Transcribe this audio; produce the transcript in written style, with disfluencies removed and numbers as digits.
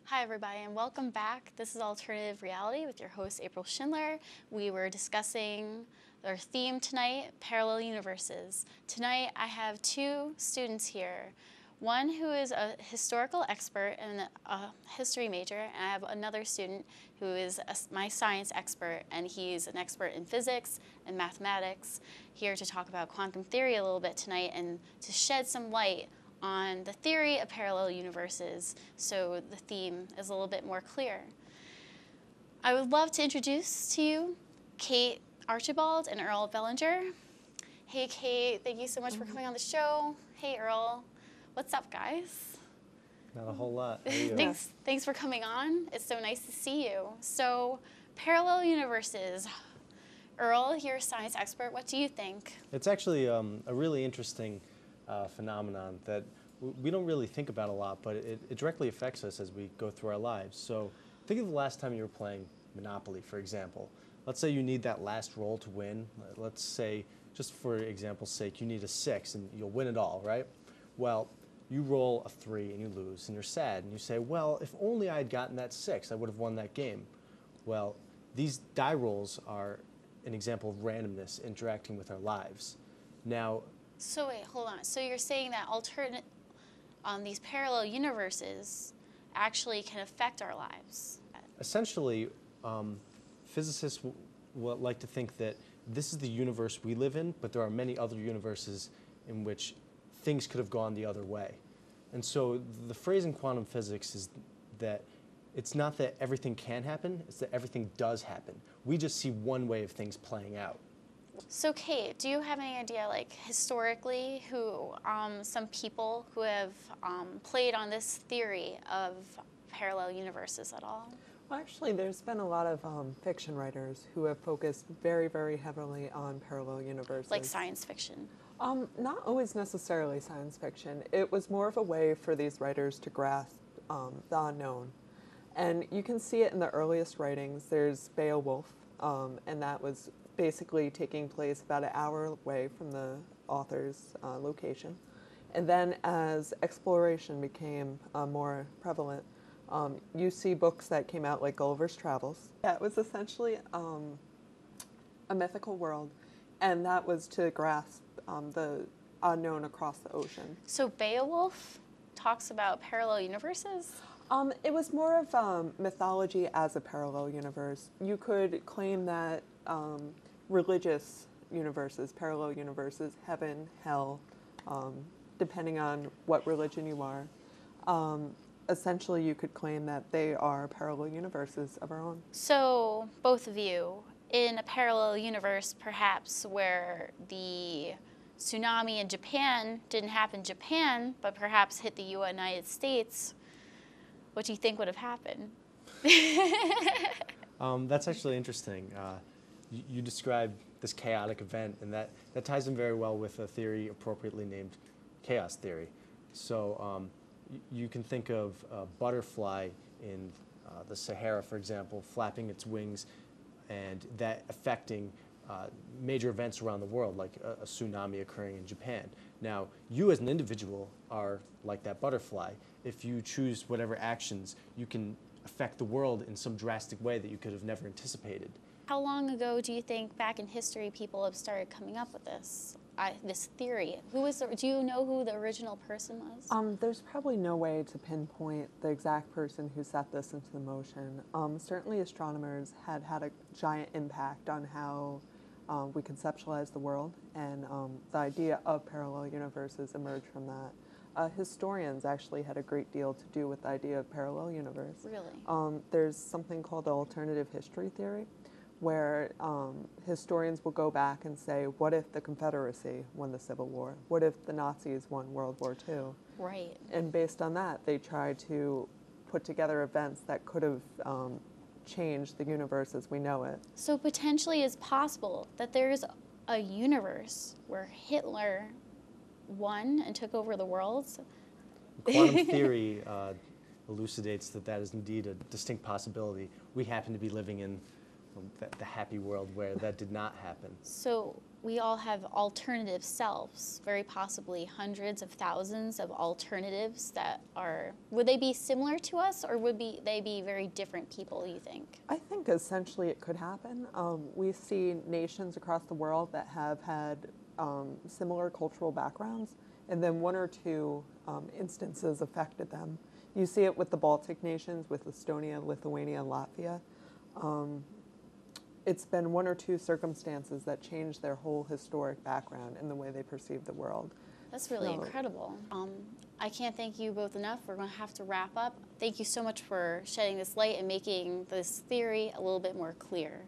Hi everybody and welcome back. This is Alternative Reality with your host April Schindler. We were discussing our theme tonight, parallel universes. Tonight I have two students here. One who is a historical expert and a history major, and I have another student who is my science expert, and he's an expert in physics and mathematics, here to talk about quantum theory a little bit tonight and to shed some light on the theory of parallel universes, so the theme is a little bit more clear. I would love to introduce to you Kate Archibald and Earl Bellinger. Hey Kate, thank you so much for coming on the show. Hey Earl, what's up guys? Not a whole lot. How are you? Thanks for coming on. It's so nice to see you. So, parallel universes. Earl, you're a science expert. What do you think? It's actually a really interesting phenomenon that we don't really think about a lot, but it directly affects us as we go through our lives. So think of the last time you were playing Monopoly, for example. Let's say you need that last roll to win. Let's say, just for example's sake, you need a 6 and you'll win it all, right? Well, you roll a 3 and you lose and you're sad and you say, well, if only I had gotten that 6, I would have won that game. Well, these die rolls are an example of randomness interacting with our lives. Now, so wait, hold on. So you're saying that these parallel universes actually can affect our lives? essentially, physicists like to think that this is the universe we live in, but there are many other universes in which things could have gone the other way. And so the phrase in quantum physics is that it's not that everything can happen, it's that everything does happen. We just see one way of things playing out. So Kate, do you have any idea, like historically, who some people who have played on this theory of parallel universes at all? Well, actually, there's been a lot of fiction writers who have focused very, very heavily on parallel universes. Like science fiction? Not always necessarily science fiction. It was more of a way for these writers to grasp the unknown. And you can see it in the earliest writings. There's Beowulf, and that was basically taking place about an hour away from the author's location. And then as exploration became more prevalent, you see books that came out like Gulliver's Travels. Yeah, it was essentially a mythical world, and that was to grasp the unknown across the ocean. So Beowulf talks about parallel universes? It was more of mythology as a parallel universe. You could claim that religious universes, parallel universes, heaven, hell, depending on what religion you are, essentially you could claim that they are parallel universes of our own. So both of you, in a parallel universe perhaps where the tsunami in Japan didn't happen in Japan, but perhaps hit the United States, what do you think would have happened? That's actually interesting. You described this chaotic event, and that ties in very well with a theory appropriately named chaos theory. So you can think of a butterfly in the Sahara, for example, flapping its wings, and that affecting major events around the world, like a tsunami occurring in Japan. Now, you as an individual are like that butterfly. If you choose whatever actions, you can affect the world in some drastic way that you could have never anticipated. How long ago do you think back in history people have started coming up with this theory? Do you know who the original person was? There's probably no way to pinpoint the exact person who set this into motion. Certainly astronomers had a giant impact on how we conceptualize the world, and the idea of parallel universes emerged from that. Historians actually had a great deal to do with the idea of parallel universe. Really? There's something called the alternative history theory, where historians will go back and say, what if the Confederacy won the Civil War? What if the Nazis won World War II? Right. And based on that, they try to put together events that could have changed the universe as we know it. So potentially it's possible that there's a universe where Hitler won and took over the world? Quantum theory elucidates that is indeed a distinct possibility. We happen to be living in the happy world where that did not happen. So we all have alternative selves, very possibly hundreds of thousands of alternatives that are, would they be similar to us, or would they be very different people, you think? I think essentially it could happen. We see nations across the world that have had similar cultural backgrounds, and then one or two instances affected them. You see it with the Baltic nations, with Estonia, Lithuania, and Latvia. It's been one or two circumstances that changed their whole historic background and the way they perceive the world. That's really incredible. I can't thank you both enough. We're going to have to wrap up. Thank you so much for shedding this light and making this theory a little bit more clear.